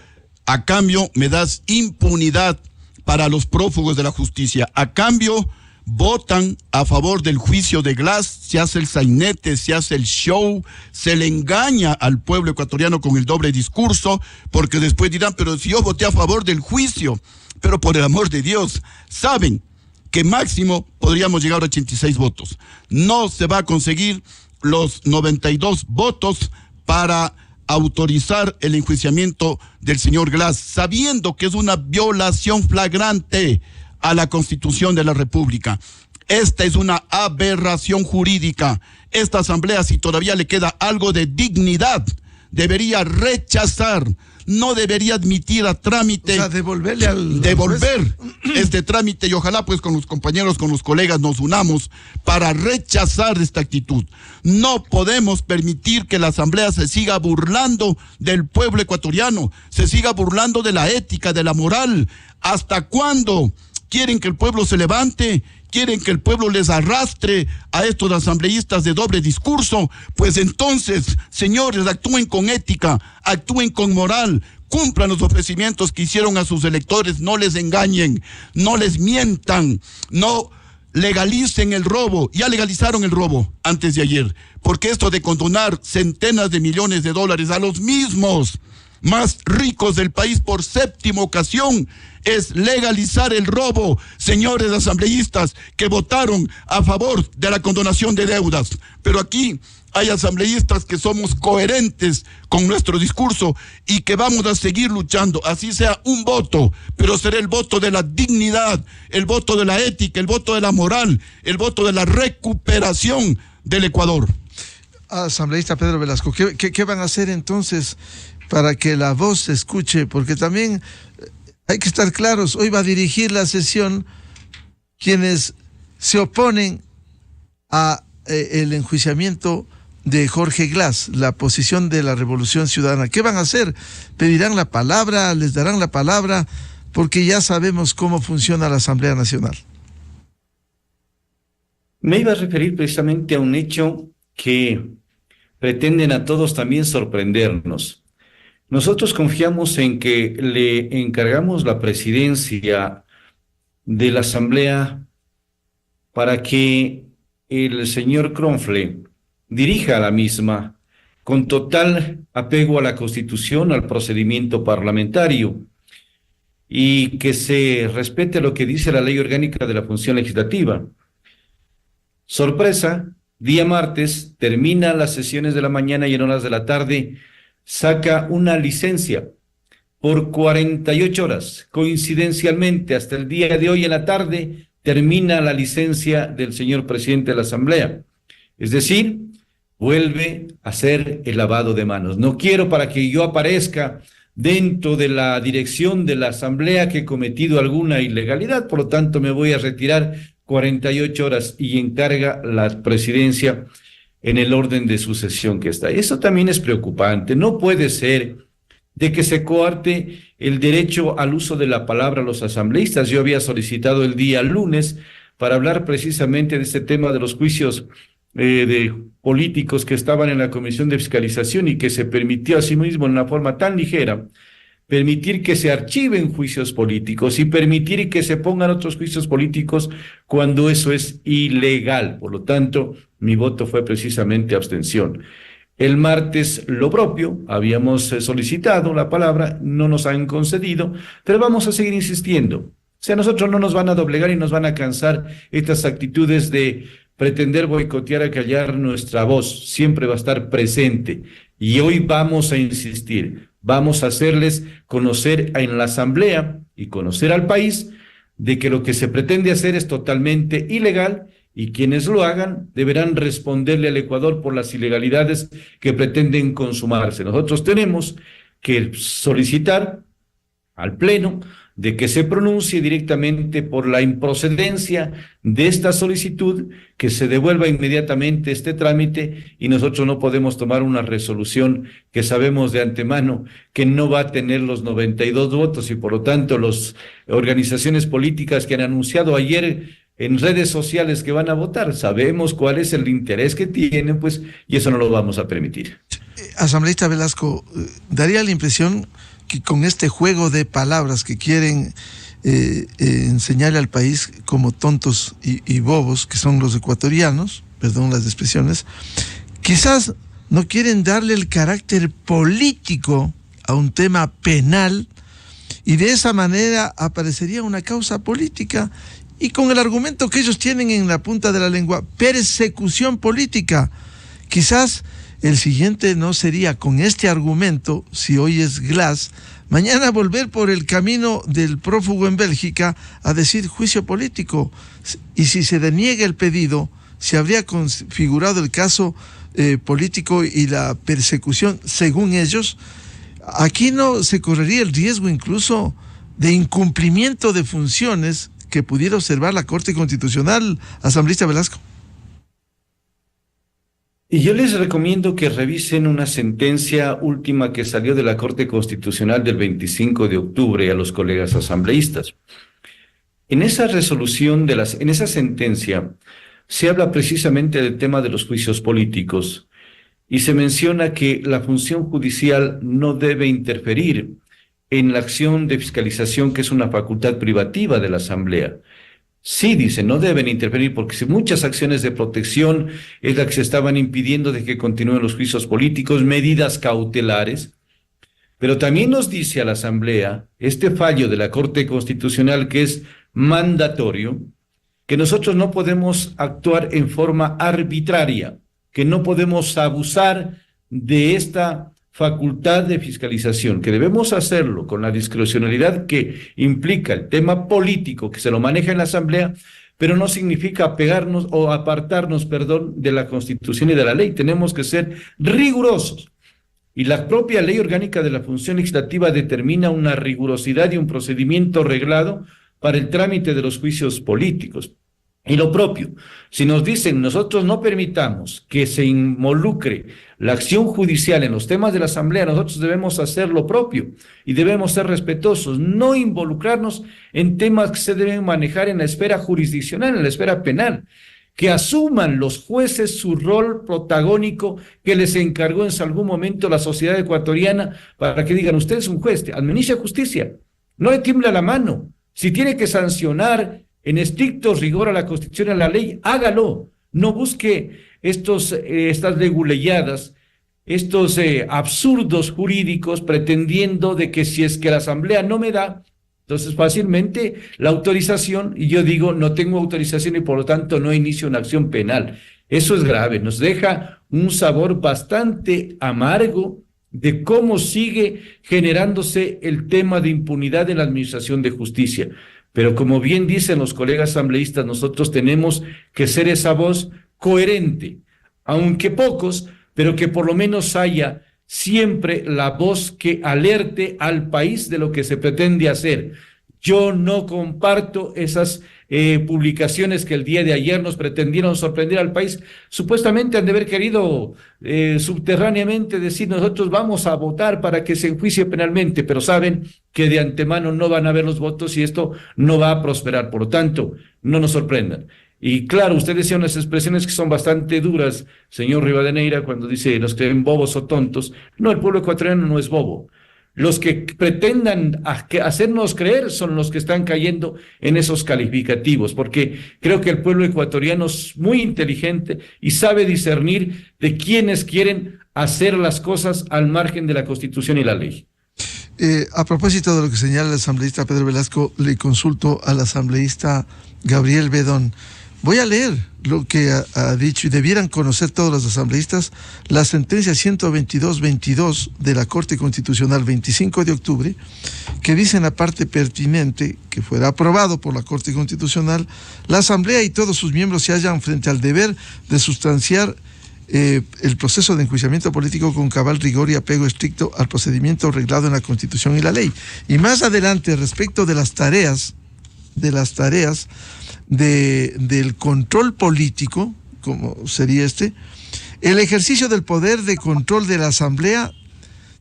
a cambio me das impunidad para los prófugos de la justicia. A cambio votan a favor del juicio de Glass, se hace el sainete, se hace el show, se le engaña al pueblo ecuatoriano con el doble discurso, porque después dirán, pero si yo voté a favor del juicio, pero por el amor de Dios, saben que máximo podríamos llegar a 86 votos. No se va a conseguir los 92 votos para autorizar el enjuiciamiento del señor Glass, sabiendo que es una violación flagrante a la Constitución de la República. Esta es una aberración jurídica. Esta asamblea, si todavía le queda algo de dignidad, debería rechazar, no debería admitir a trámite, o sea, devolver este trámite, y ojalá pues con los compañeros, con los colegas nos unamos para rechazar esta actitud. No podemos permitir que la asamblea se siga burlando del pueblo ecuatoriano, se siga burlando de la ética, de la moral. ¿Hasta cuándo quieren que el pueblo se levante? ¿Quieren que el pueblo les arrastre a estos asambleístas de doble discurso? Pues entonces, señores, actúen con ética, actúen con moral, cumplan los ofrecimientos que hicieron a sus electores, no les engañen, no les mientan, no legalicen el robo. Ya legalizaron el robo antes de ayer, porque esto de condonar centenas de millones de dólares a los mismos más ricos del país por séptima ocasión es legalizar el robo, señores asambleístas que votaron a favor de la condonación de deudas. Pero aquí hay asambleístas que somos coherentes con nuestro discurso y que vamos a seguir luchando, así sea un voto, pero será el voto de la dignidad, el voto de la ética, el voto de la moral, el voto de la recuperación del Ecuador. Asambleísta Pedro Velasco, ¿qué van a hacer entonces para que la voz se escuche? Porque también hay que estar claros, hoy va a dirigir la sesión quienes se oponen a el enjuiciamiento de Jorge Glass, la posición de la Revolución Ciudadana. ¿Qué van a hacer? ¿Pedirán la palabra? ¿Les darán la palabra? Porque ya sabemos cómo funciona la Asamblea Nacional. Me iba a referir precisamente a un hecho que pretenden a todos también sorprendernos. Nosotros confiamos en que le encargamos la presidencia de la Asamblea para que el señor Kronfle dirija la misma con total apego a la Constitución, al procedimiento parlamentario, y que se respete lo que dice la Ley Orgánica de la Función Legislativa. Sorpresa, día martes, termina las sesiones de la mañana y en horas de la tarde saca una licencia por 48 horas. Coincidencialmente, hasta el día de hoy en la tarde, termina la licencia del señor presidente de la Asamblea. Es decir, vuelve a hacer el lavado de manos. No quiero para que yo aparezca dentro de la dirección de la Asamblea que he cometido alguna ilegalidad, por lo tanto me voy a retirar 48 horas y encarga la presidencia en el orden de sucesión que está. Eso también es preocupante. No puede ser de que se coarte el derecho al uso de la palabra a los asambleístas. Yo había solicitado el día lunes para hablar precisamente de este tema de los juicios de políticos que estaban en la Comisión de Fiscalización y que se permitió a sí mismo en una forma tan ligera permitir que se archiven juicios políticos y permitir que se pongan otros juicios políticos cuando eso es ilegal. Por lo tanto, mi voto fue precisamente abstención. El martes lo propio, habíamos solicitado la palabra, no nos han concedido, pero vamos a seguir insistiendo. O sea, nosotros no nos van a doblegar y nos van a cansar estas actitudes de pretender boicotear, acallar nuestra voz. Siempre va a estar presente y hoy vamos a insistir. Vamos a hacerles conocer en la Asamblea y conocer al país de que lo que se pretende hacer es totalmente ilegal y quienes lo hagan deberán responderle al Ecuador por las ilegalidades que pretenden consumarse. Nosotros tenemos que solicitar al Pleno de que se pronuncie directamente por la improcedencia de esta solicitud, que se devuelva inmediatamente este trámite y nosotros no podemos tomar una resolución que sabemos de antemano que no va a tener los 92 votos y por lo tanto las organizaciones políticas que han anunciado ayer en redes sociales que van a votar, sabemos cuál es el interés que tienen, pues, y eso no lo vamos a permitir. Asambleísta Velasco, daría la impresión que con este juego de palabras que quieren enseñarle al país como tontos y bobos, que son los ecuatorianos, perdón las expresiones, quizás no quieren darle el carácter político a un tema penal y de esa manera aparecería una causa política y con el argumento que ellos tienen en la punta de la lengua, persecución política. Quizás el siguiente no sería con este argumento, si hoy es Glass, mañana volver por el camino del prófugo en Bélgica a decir juicio político. Y si se deniega el pedido, se habría configurado el caso político y la persecución, según ellos. Aquí no se correría el riesgo incluso de incumplimiento de funciones que pudiera observar la Corte Constitucional, asambleísta Velasco. Y yo les recomiendo que revisen una sentencia última que salió de la Corte Constitucional del 25 de octubre a los colegas asambleístas. En esa resolución, en esa sentencia, se habla precisamente del tema de los juicios políticos y se menciona que la función judicial no debe interferir en la acción de fiscalización, que es una facultad privativa de la Asamblea. Sí, dice, no deben intervenir porque si muchas acciones de protección es la que se estaban impidiendo de que continúen los juicios políticos, medidas cautelares, pero también nos dice a la Asamblea este fallo de la Corte Constitucional que es mandatorio, que nosotros no podemos actuar en forma arbitraria, que no podemos abusar de esta facultad de fiscalización, que debemos hacerlo con la discrecionalidad que implica el tema político, que se lo maneja en la Asamblea, pero no significa apegarnos o apartarnos, de la Constitución y de la ley. Tenemos que ser rigurosos. Y la propia Ley Orgánica de la Función Legislativa determina una rigurosidad y un procedimiento reglado para el trámite de los juicios políticos. Y lo propio, si nos dicen nosotros no permitamos que se involucre la acción judicial en los temas de la Asamblea, nosotros debemos hacer lo propio y debemos ser respetuosos, no involucrarnos en temas que se deben manejar en la esfera jurisdiccional, en la esfera penal, que asuman los jueces su rol protagónico que les encargó en algún momento la sociedad ecuatoriana para que digan, usted es un juez, administre justicia, no le tiembla la mano, si tiene que sancionar en estricto rigor a la Constitución y a la ley, hágalo. No busque estas leguleyadas, estos absurdos jurídicos, pretendiendo de que si es que la Asamblea no me da, entonces fácilmente la autorización, y yo digo, no tengo autorización y por lo tanto no inicio una acción penal. Eso es grave, nos deja un sabor bastante amargo de cómo sigue generándose el tema de impunidad en la administración de justicia. Pero como bien dicen los colegas asambleístas, nosotros tenemos que ser esa voz coherente, aunque pocos, pero que por lo menos haya siempre la voz que alerte al país de lo que se pretende hacer. Yo no comparto esas publicaciones que el día de ayer nos pretendieron sorprender al país. Supuestamente han de haber querido subterráneamente decir nosotros vamos a votar para que se enjuicie penalmente, pero saben que de antemano no van a haber los votos y esto no va a prosperar. Por lo tanto, no nos sorprendan. Y claro, usted decía unas expresiones que son bastante duras, señor Rivadeneira, cuando dice los creen bobos o tontos. No, el pueblo ecuatoriano no es bobo. Los que pretendan hacernos creer son los que están cayendo en esos calificativos, porque creo que el pueblo ecuatoriano es muy inteligente y sabe discernir de quienes quieren hacer las cosas al margen de la Constitución y la ley. A propósito de lo que señala el asambleísta Pedro Velasco, le consulto al asambleísta Gabriel Bedón. Voy a leer lo que ha dicho, y debieran conocer todos los asambleístas, la sentencia 122-22 de la Corte Constitucional 25 de octubre, que dice en la parte pertinente que fuera aprobado por la Corte Constitucional, la Asamblea y todos sus miembros se hallan frente al deber de sustanciar el proceso de enjuiciamiento político con cabal rigor y apego estricto al procedimiento reglado en la Constitución y la ley. Y más adelante, respecto de las tareas del control político, como sería el ejercicio del poder de control de la Asamblea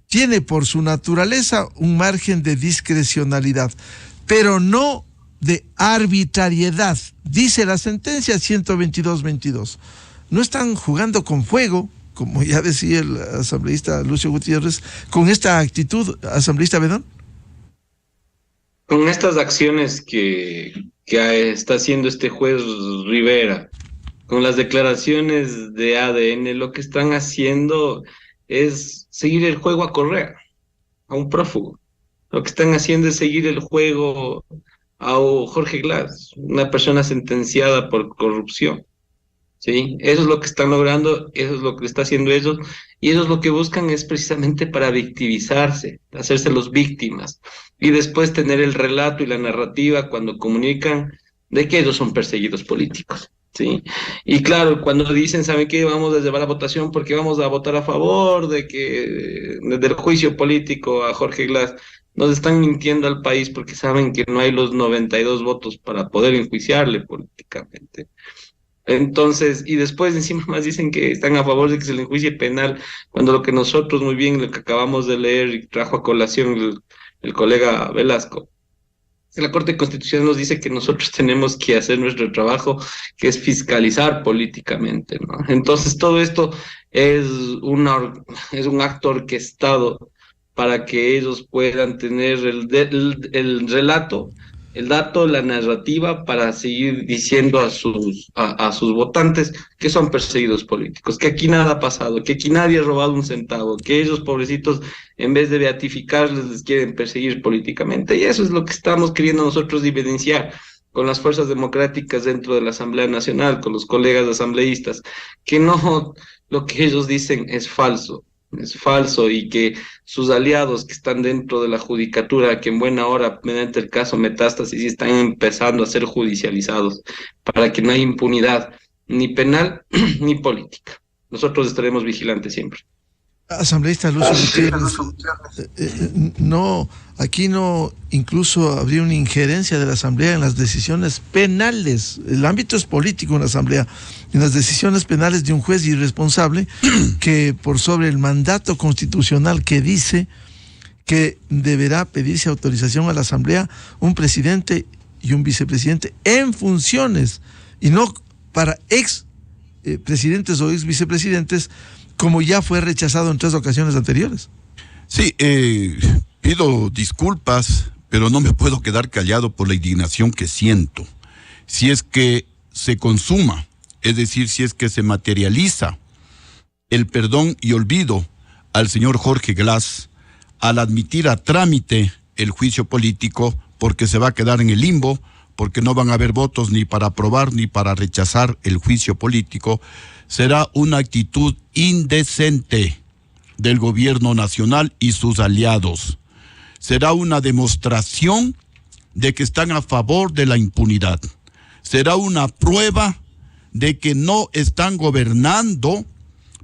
tiene por su naturaleza un margen de discrecionalidad, pero no de arbitrariedad, dice la sentencia 122-22. No están jugando con fuego, como ya decía el asambleísta Lucio Gutiérrez, con esta actitud, asambleísta Bedón. Con estas acciones que está haciendo este juez Rivera, con las declaraciones de ADN, lo que están haciendo es seguir el juego a Correa, a un prófugo. Lo que están haciendo es seguir el juego a Jorge Glass, una persona sentenciada por corrupción. ¿Sí? Eso es lo que están logrando, eso es lo que está haciendo ellos, y ellos lo que buscan es precisamente para victimizarse, hacerse los víctimas, y después tener el relato y la narrativa cuando comunican de que ellos son perseguidos políticos, ¿sí? Y claro, cuando dicen, ¿saben qué? Vamos a llevar la votación porque vamos a votar a favor del juicio político a Jorge Glass, nos están mintiendo al país porque saben que no hay los 92 votos para poder enjuiciarle políticamente. Entonces, y después encima más dicen que están a favor de que se le enjuicie penal, cuando lo que nosotros muy bien, lo que acabamos de leer y trajo a colación el colega Velasco, la Corte Constitucional nos dice que nosotros tenemos que hacer nuestro trabajo, que es fiscalizar políticamente, ¿no? Entonces todo esto es un acto orquestado para que ellos puedan tener el relato, el dato, la narrativa para seguir diciendo a sus votantes que son perseguidos políticos, que aquí nada ha pasado, que aquí nadie ha robado un centavo, que ellos pobrecitos en vez de beatificarles les quieren perseguir políticamente, y eso es lo que estamos queriendo nosotros evidenciar con las fuerzas democráticas dentro de la Asamblea Nacional, con los colegas asambleístas, que no, lo que ellos dicen es falso y que sus aliados que están dentro de la judicatura, que en buena hora, mediante el caso Metástasis, están empezando a ser judicializados para que no haya impunidad ni penal ni política. Nosotros estaremos vigilantes siempre. Asambleísta Lucio Gutiérrez, aquí no, incluso habría una injerencia de la Asamblea en las decisiones penales. El ámbito es político en la Asamblea, en las decisiones penales de un juez irresponsable que por sobre el mandato constitucional que dice que deberá pedirse autorización a la Asamblea un presidente y un vicepresidente en funciones, y no para ex presidentes o ex vicepresidentes, como ya fue rechazado en 3 ocasiones anteriores. Sí, pido disculpas, pero no me puedo quedar callado por la indignación que siento. Si es que se consuma, es decir, si es que se materializa el perdón y olvido al señor Jorge Glass al admitir a trámite el juicio político, porque se va a quedar en el limbo, porque no van a haber votos ni para aprobar ni para rechazar el juicio político, será una actitud indecente del gobierno nacional y sus aliados. Será una demostración de que están a favor de la impunidad. Será una prueba de que no están gobernando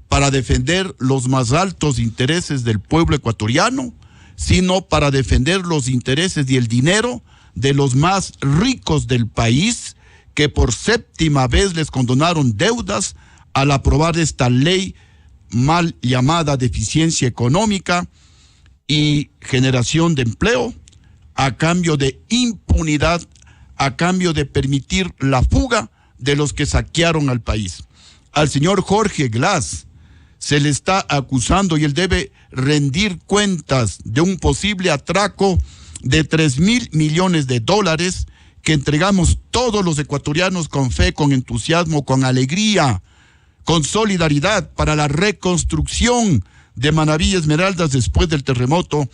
para defender los más altos intereses del pueblo ecuatoriano, sino para defender los intereses y el dinero de los más ricos del país, que por 7ª vez les condonaron deudas al aprobar esta ley mal llamada de eficiencia económica y generación de empleo, a cambio de impunidad, a cambio de permitir la fuga de los que saquearon al país. Al señor Jorge Glass se le está acusando y él debe rendir cuentas de un posible atraco de 3,000 millones de dólares que entregamos todos los ecuatorianos con fe, con entusiasmo, con alegría, con solidaridad para la reconstrucción de Manabí y Esmeraldas después del terremoto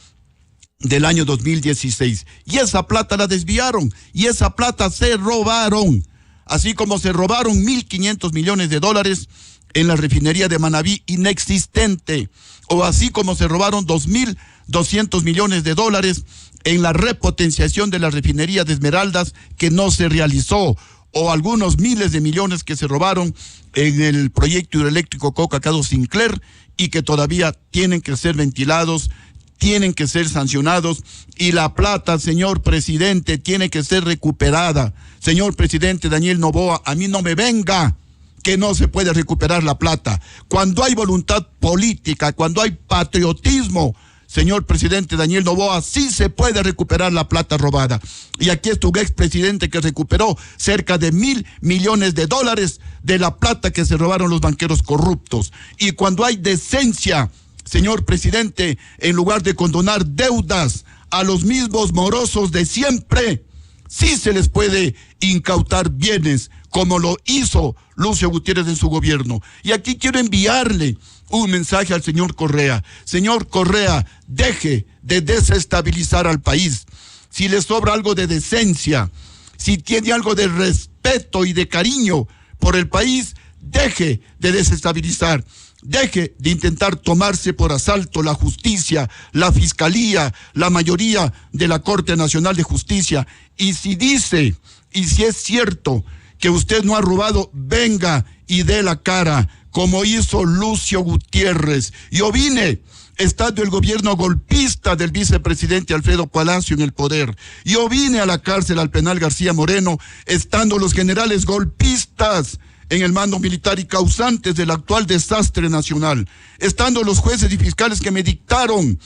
del año 2016. Y esa plata la desviaron, y esa plata se robaron, así como se robaron 1.500 millones de dólares en la refinería de Manabí inexistente, o así como se robaron 2.200 millones de dólares en la repotenciación de la refinería de Esmeraldas que no se realizó, o algunos miles de millones que se robaron en el proyecto hidroeléctrico Coca-Cola Sinclair y que todavía tienen que ser ventilados, tienen que ser sancionados, y la plata, señor presidente, tiene que ser recuperada. Señor presidente Daniel Noboa, a mí no me venga que no se puede recuperar la plata. Cuando hay voluntad política, cuando hay patriotismo, señor presidente Daniel Noboa, sí se puede recuperar la plata robada. Y aquí es tu expresidente que recuperó cerca de 1.000 millones de dólares de la plata que se robaron los banqueros corruptos. Y cuando hay decencia, señor presidente, en lugar de condonar deudas a los mismos morosos de siempre, sí se les puede incautar bienes, como lo hizo Lucio Gutiérrez en su gobierno. Y aquí quiero enviarle un mensaje al señor Correa. Señor Correa, deje de desestabilizar al país. Si le sobra algo de decencia, si tiene algo de respeto y de cariño por el país, deje de desestabilizar. Deje de intentar tomarse por asalto la justicia, la fiscalía, la mayoría de la Corte Nacional de Justicia. Y si dice, y si es cierto que usted no ha robado, venga y dé la cara, como hizo Lucio Gutiérrez. Yo vine estando el gobierno golpista del vicepresidente Alfredo Palacio en el poder. Yo vine a la cárcel, al penal García Moreno, estando los generales golpistas en el mando militar y causantes del actual desastre nacional, estando los jueces y fiscales que me dictaron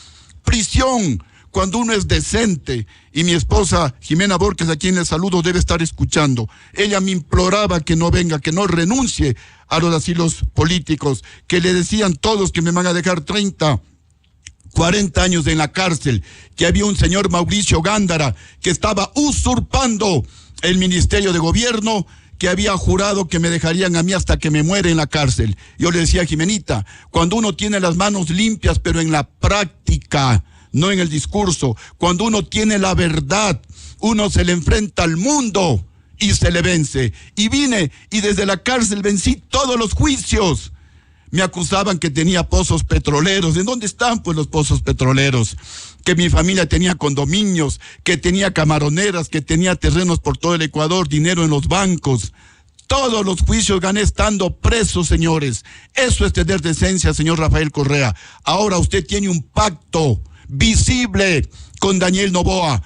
prisión cuando uno es decente. Y mi esposa Jimena Borges, a quien le saludo, debe estar escuchando. Ella me imploraba que no venga, que no renuncie a los asilos políticos, que le decían todos que me van a dejar 30, 40 años en la cárcel, que había un señor Mauricio Gándara que estaba usurpando el Ministerio de Gobierno, que había jurado que me dejarían a mí hasta que me muere en la cárcel. Yo le decía a Jimenita, cuando uno tiene las manos limpias, pero en la práctica, no en el discurso, cuando uno tiene la verdad, uno se le enfrenta al mundo y se le vence. Y vine y desde la cárcel vencí todos los juicios. Me acusaban que tenía pozos petroleros. ¿En dónde están pues los pozos petroleros? Que mi familia tenía condominios, que tenía camaroneras, que tenía terrenos por todo el Ecuador, dinero en los bancos. Todos los juicios gané estando preso, señores. Eso es tener decencia, señor Rafael Correa. Ahora usted tiene un pacto visible con Daniel Noboa.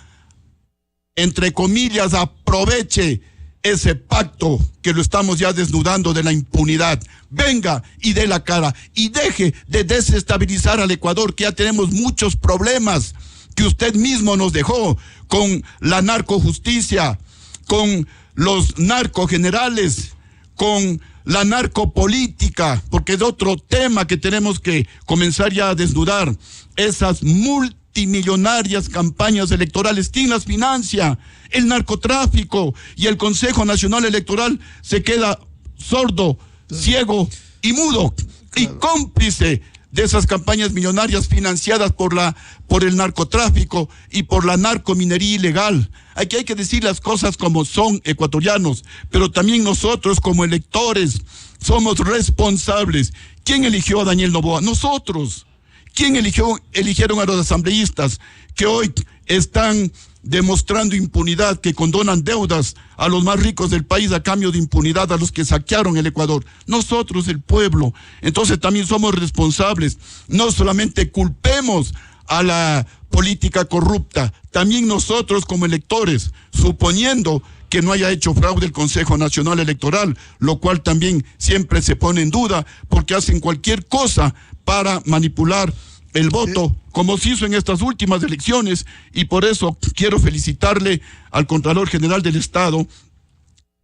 Entre comillas, aproveche ese pacto que lo estamos ya desnudando de la impunidad. Venga y dé la cara y deje de desestabilizar al Ecuador, que ya tenemos muchos problemas que usted mismo nos dejó con la narcojusticia, con los narcogenerales, con la narcopolítica, porque es otro tema que tenemos que comenzar ya a desnudar. Esas multimillonarias campañas electorales, ¿quién las financia? El narcotráfico. Y el Consejo Nacional Electoral se queda sordo, ciego y mudo, y cómplice de esas campañas millonarias financiadas por el narcotráfico y por la narcominería ilegal. Aquí hay que decir las cosas como son, ecuatorianos, pero también nosotros como electores, somos responsables. ¿Quién eligió a Daniel Noboa? Nosotros. ¿Quién eligieron a los asambleístas que hoy están demostrando impunidad, que condonan deudas a los más ricos del país a cambio de impunidad a los que saquearon el Ecuador? Nosotros, el pueblo. Entonces también somos responsables. No solamente culpemos a la política corrupta, también nosotros como electores, suponiendo que no haya hecho fraude el Consejo Nacional Electoral, lo cual también siempre se pone en duda porque hacen cualquier cosa para manipular el voto, como se hizo en estas últimas elecciones, y por eso quiero felicitarle al Contralor General del Estado,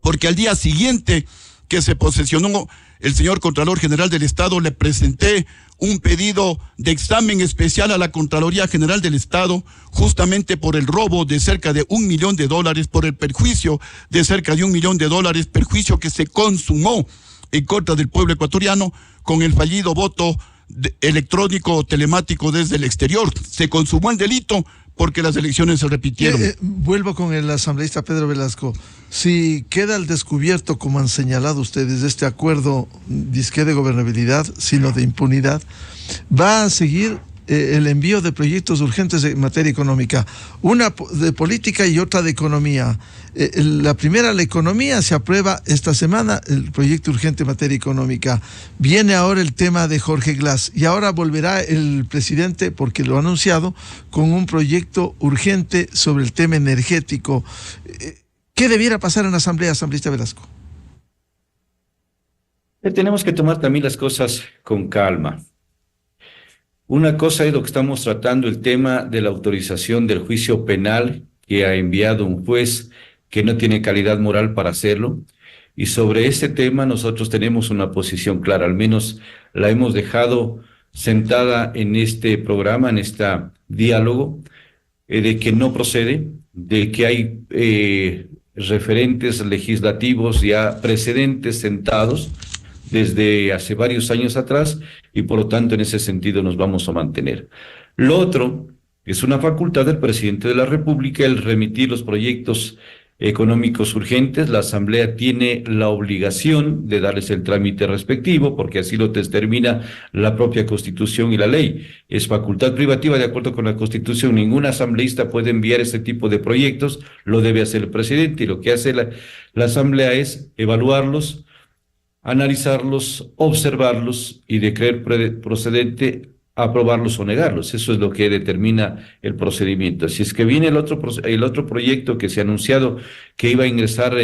porque al día siguiente que se posesionó el señor Contralor General del Estado, le presenté un pedido de examen especial a la Contraloría General del Estado, justamente por el robo de cerca de $1 millón, por el perjuicio de cerca de $1 millón, perjuicio que se consumó en contra del pueblo ecuatoriano con el fallido voto electrónico o telemático desde el exterior. Se consumó el delito porque las elecciones se repitieron. Vuelvo con el asambleísta Pedro Velasco. Si queda al descubierto, como han señalado ustedes, este acuerdo disque de gobernabilidad, sino de impunidad, va a seguir el envío de proyectos urgentes en materia económica, una de política y otra de economía. La primera, la economía, se aprueba esta semana el proyecto urgente en materia económica. Viene ahora el tema de Jorge Glass y ahora volverá el presidente, porque lo ha anunciado, con un proyecto urgente sobre el tema energético. ¿Qué debiera pasar en la asamblea, asambleísta Velasco? Tenemos que tomar también las cosas con calma. Una cosa es lo que estamos tratando, el tema de la autorización del juicio penal que ha enviado un juez que no tiene calidad moral para hacerlo. Y sobre este tema nosotros tenemos una posición clara, al menos la hemos dejado sentada en este programa, en este diálogo, de que no procede, de que hay referentes legislativos ya precedentes sentados desde hace varios años atrás, y por lo tanto en ese sentido nos vamos a mantener. Lo otro es una facultad del presidente de la República el remitir los proyectos económicos urgentes. La Asamblea tiene la obligación de darles el trámite respectivo, porque así lo determina la propia Constitución y la ley. Es facultad privativa de acuerdo con la Constitución. Ningún asambleísta puede enviar este tipo de proyectos, lo debe hacer el presidente, y lo que hace la Asamblea es evaluarlos, analizarlos, observarlos y de creer procedente aprobarlos o negarlos. Eso es lo que determina el procedimiento. Si es que viene el otro proyecto que se ha anunciado que iba a ingresar,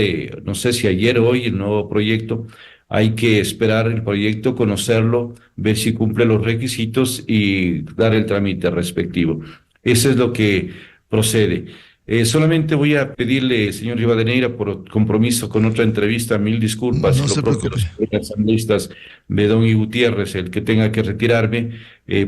no sé si ayer o hoy, el nuevo proyecto, hay que esperar el proyecto, conocerlo, ver si cumple los requisitos y dar el trámite respectivo. Eso es lo que procede. Solamente voy a pedirle, señor Rivadeneira, por compromiso con otra entrevista, 1000 disculpas, no se propio los asambleístas Bedón y Gutiérrez, el que tenga que retirarme,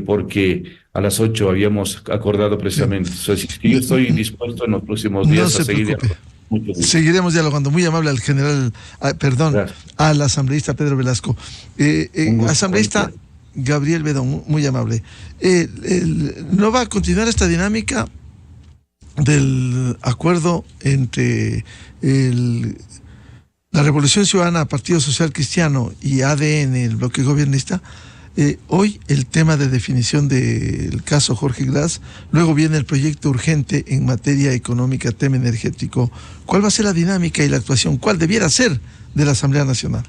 porque a las 8 habíamos acordado precisamente. Sí. Yo estoy dispuesto en los próximos días a seguir dialogando. Seguiremos dialogando. Muy amable al general, al asambleísta Pedro Velasco. Asambleísta Gabriel Bedón, muy amable. ¿No va a continuar esta dinámica del acuerdo entre la Revolución Ciudadana, Partido Social Cristiano y ADN, el bloque gobernista? Hoy el tema de definición del caso Jorge Glass, luego viene el proyecto urgente en materia económica, tema energético. ¿Cuál va a ser la dinámica y la actuación? ¿Cuál debiera ser de la Asamblea Nacional?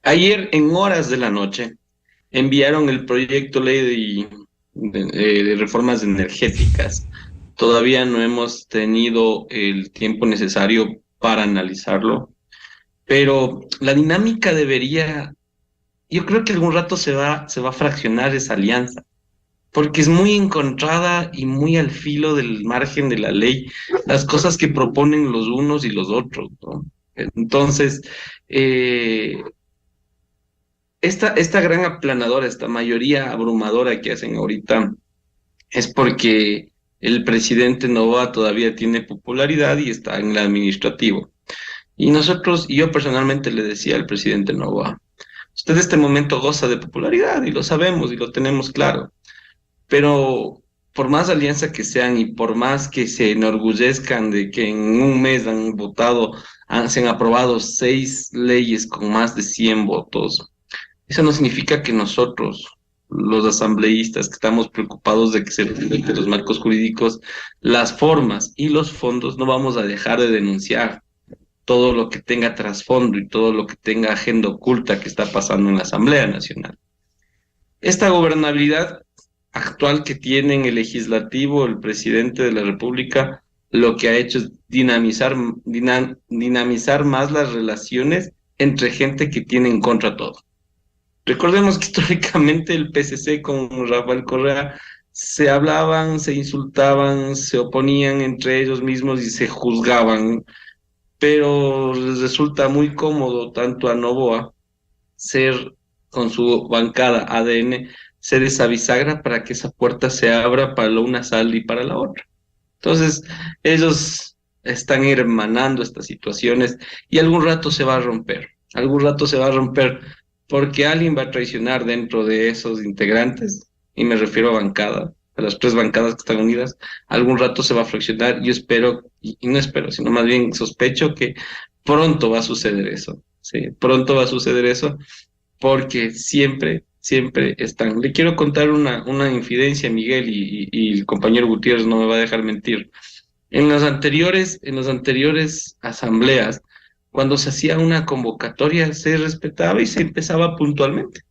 Ayer, en horas de la noche, enviaron el proyecto ley de reformas energéticas. Todavía no hemos tenido el tiempo necesario para analizarlo, pero la dinámica debería, yo creo que algún rato se va a fraccionar esa alianza, porque es muy encontrada y muy al filo del margen de la ley las cosas que proponen los unos y los otros, ¿no? Entonces, esta gran aplanadora, esta mayoría abrumadora que hacen ahorita, es porque el presidente Noboa todavía tiene popularidad y está en el administrativo. Y yo personalmente le decía al presidente Noboa, usted en este momento goza de popularidad y lo sabemos y lo tenemos claro, pero por más alianza que sean y por más que se enorgullezcan de que en un mes se han aprobado 6 leyes con más de 100 votos, eso no significa que nosotros, los asambleístas, que estamos preocupados de que se respeten los marcos jurídicos, las formas y los fondos, no vamos a dejar de denunciar todo lo que tenga trasfondo y todo lo que tenga agenda oculta que está pasando en la Asamblea Nacional. Esta gobernabilidad actual que tiene en el legislativo el presidente de la República, lo que ha hecho es dinamizar más las relaciones entre gente que tiene en contra todo. Recordemos que históricamente el PCC con Rafael Correa se hablaban, se insultaban, se oponían entre ellos mismos y se juzgaban, pero les resulta muy cómodo tanto a Noboa ser con su bancada ADN, ser esa bisagra para que esa puerta se abra para la una sal y para la otra. Entonces, ellos están hermanando estas situaciones y algún rato se va a romper. Algún rato se va a romper porque alguien va a traicionar dentro de esos integrantes, y me refiero a bancada, a las 3 bancadas que están unidas. Algún rato se va a fraccionar. Yo espero, y no espero, sino más bien sospecho que pronto va a suceder eso. Sí, pronto va a suceder eso, porque siempre están. Le quiero contar una infidencia, Miguel, y el compañero Gutiérrez no me va a dejar mentir. En las anteriores asambleas, cuando se hacía una convocatoria, se respetaba y se empezaba puntualmente.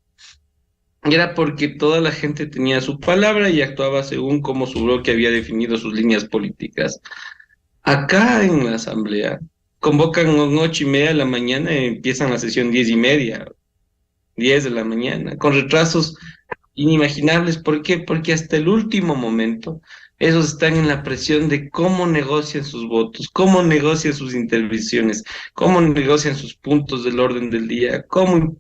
Y era porque toda la gente tenía su palabra y actuaba según como su bloque había definido sus líneas políticas. Acá en la asamblea, convocan a 8:30 de la mañana y empiezan la sesión 10:30. 10 de la mañana, con retrasos inimaginables. ¿Por qué? Porque hasta el último momento esos están en la presión de cómo negocian sus votos, cómo negocian sus intervenciones, cómo negocian sus puntos del orden del día, cómo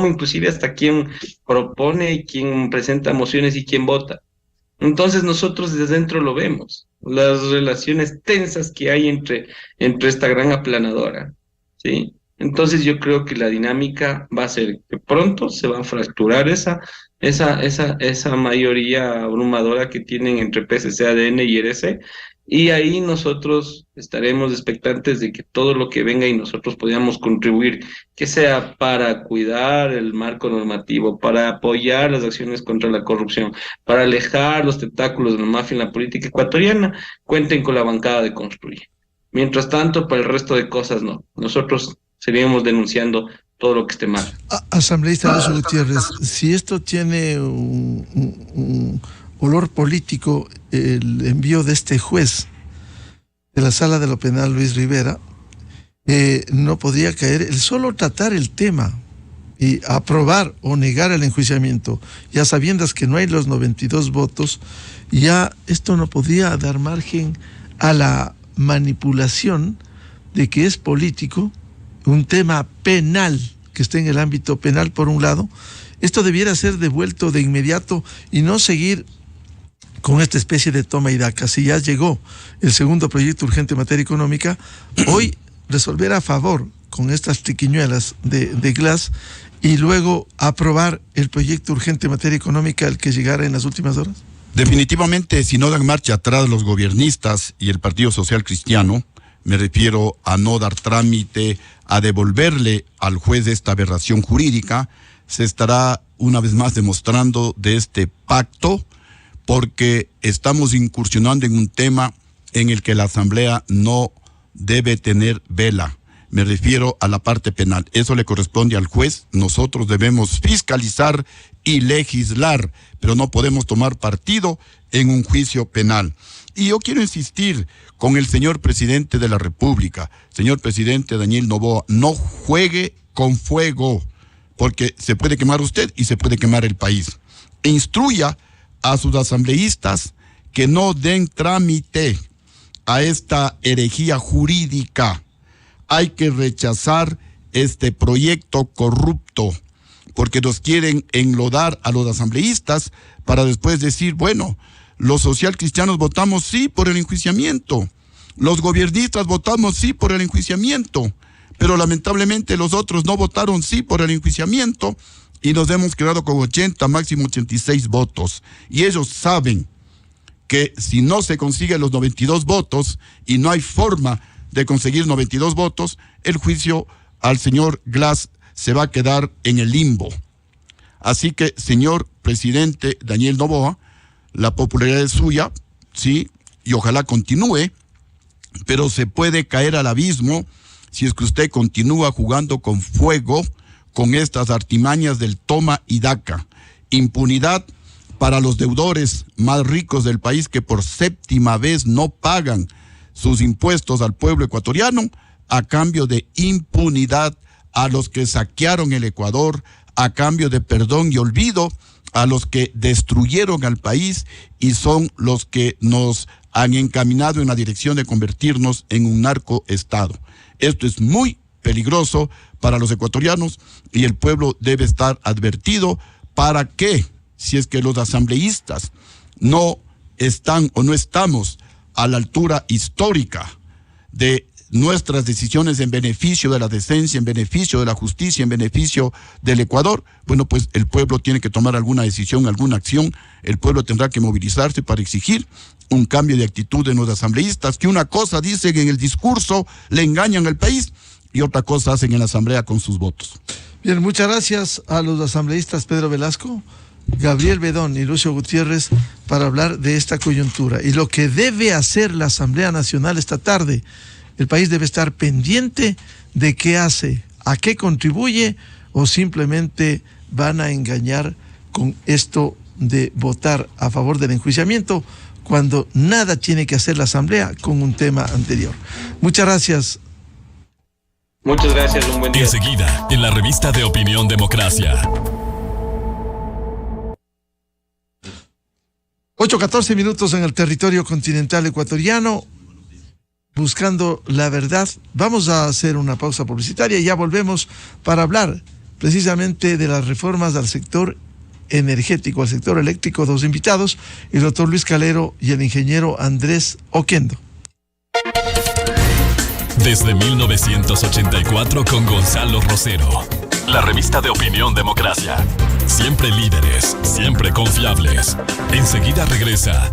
inclusive hasta quién propone y quién presenta mociones y quién vota. Entonces nosotros desde dentro lo vemos, las relaciones tensas que hay entre esta gran aplanadora, ¿sí? Entonces yo creo que la dinámica va a ser que pronto se va a fracturar esa mayoría abrumadora que tienen entre PCC, ADN y RC, y ahí nosotros estaremos expectantes de que todo lo que venga y nosotros podamos contribuir, que sea para cuidar el marco normativo, para apoyar las acciones contra la corrupción, para alejar los tentáculos de la mafia en la política ecuatoriana, cuenten con la bancada de Construye. Mientras tanto, para el resto de cosas no. Nosotros seguiremos denunciando todo lo que esté mal. Asambleísta Alonso Gutiérrez, si esto tiene un olor político, el envío de este juez de la Sala de lo Penal, Luis Rivera, no podría caer el solo tratar el tema y aprobar o negar el enjuiciamiento, ya sabiendas que no hay los 92 votos, ya esto no podría dar margen a la manipulación de que es político, un tema penal que esté en el ámbito penal por un lado. Esto debiera ser devuelto de inmediato y no seguir con esta especie de toma y daca. Si ya llegó el segundo proyecto urgente en materia económica, hoy resolver a favor con estas triquiñuelas de Glass y luego aprobar el proyecto urgente en materia económica, el que llegara en las últimas horas. Definitivamente, si no dan marcha atrás los gobiernistas y el Partido Social Cristiano, me refiero a no dar trámite, a devolverle al juez esta aberración jurídica, se estará una vez más demostrando de este pacto, porque estamos incursionando en un tema en el que la Asamblea no debe tener vela. Me refiero a la parte penal. Eso le corresponde al juez. Nosotros debemos fiscalizar y legislar, pero no podemos tomar partido en un juicio penal. Y yo quiero insistir con el señor presidente de la República, señor presidente Daniel Noboa, no juegue con fuego, porque se puede quemar usted y se puede quemar el país. Instruya a sus asambleístas que no den trámite a esta herejía jurídica. Hay que rechazar este proyecto corrupto, porque nos quieren enlodar a los asambleístas para después decir, bueno, los socialcristianos votamos sí por el enjuiciamiento, los gobiernistas votamos sí por el enjuiciamiento, pero lamentablemente los otros no votaron sí por el enjuiciamiento y nos hemos quedado con 80, máximo 86 votos. Y ellos saben que si no se consiguen los 92 votos y no hay forma de conseguir 92 votos, el juicio al señor Glass se va a quedar en el limbo. Así que, señor presidente Daniel Noboa, la popularidad es suya, sí, y ojalá continúe, pero se puede caer al abismo si es que usted continúa jugando con fuego con estas artimañas del toma y daca. Impunidad para los deudores más ricos del país que por 7ª vez no pagan sus impuestos al pueblo ecuatoriano, a cambio de impunidad a los que saquearon el Ecuador, a cambio de perdón y olvido a los que destruyeron al país y son los que nos han encaminado en la dirección de convertirnos en un narcoestado. Esto es muy peligroso para los ecuatorianos y el pueblo debe estar advertido para que, si es que los asambleístas no están o no estamos a la altura histórica de nuestras decisiones en beneficio de la decencia, en beneficio de la justicia, en beneficio del Ecuador, bueno, pues el pueblo tiene que tomar alguna decisión, alguna acción. El pueblo tendrá que movilizarse para exigir un cambio de actitud de los asambleístas, que una cosa dicen en el discurso, le engañan al país, y otra cosa hacen en la asamblea con sus votos. Bien, muchas gracias a los asambleístas Pedro Velasco, Gabriel Bedón y Lucio Gutiérrez para hablar de esta coyuntura y lo que debe hacer la Asamblea Nacional esta tarde. El país debe estar pendiente de qué hace, a qué contribuye, o simplemente van a engañar con esto de votar a favor del enjuiciamiento cuando nada tiene que hacer la Asamblea con un tema anterior. Muchas gracias. Muchas gracias, un buen día. Enseguida, en la revista de Opinión Democracia. 8:14 minutos en el territorio continental ecuatoriano. Buscando la verdad. Vamos a hacer una pausa publicitaria y ya volvemos para hablar precisamente de las reformas al sector energético, al sector eléctrico. Dos invitados, el doctor Luis Calero y el ingeniero Andrés Oquendo. Desde 1984 con Gonzalo Rosero. La revista de Opinión Democracia. Siempre líderes, siempre confiables. Enseguida regresa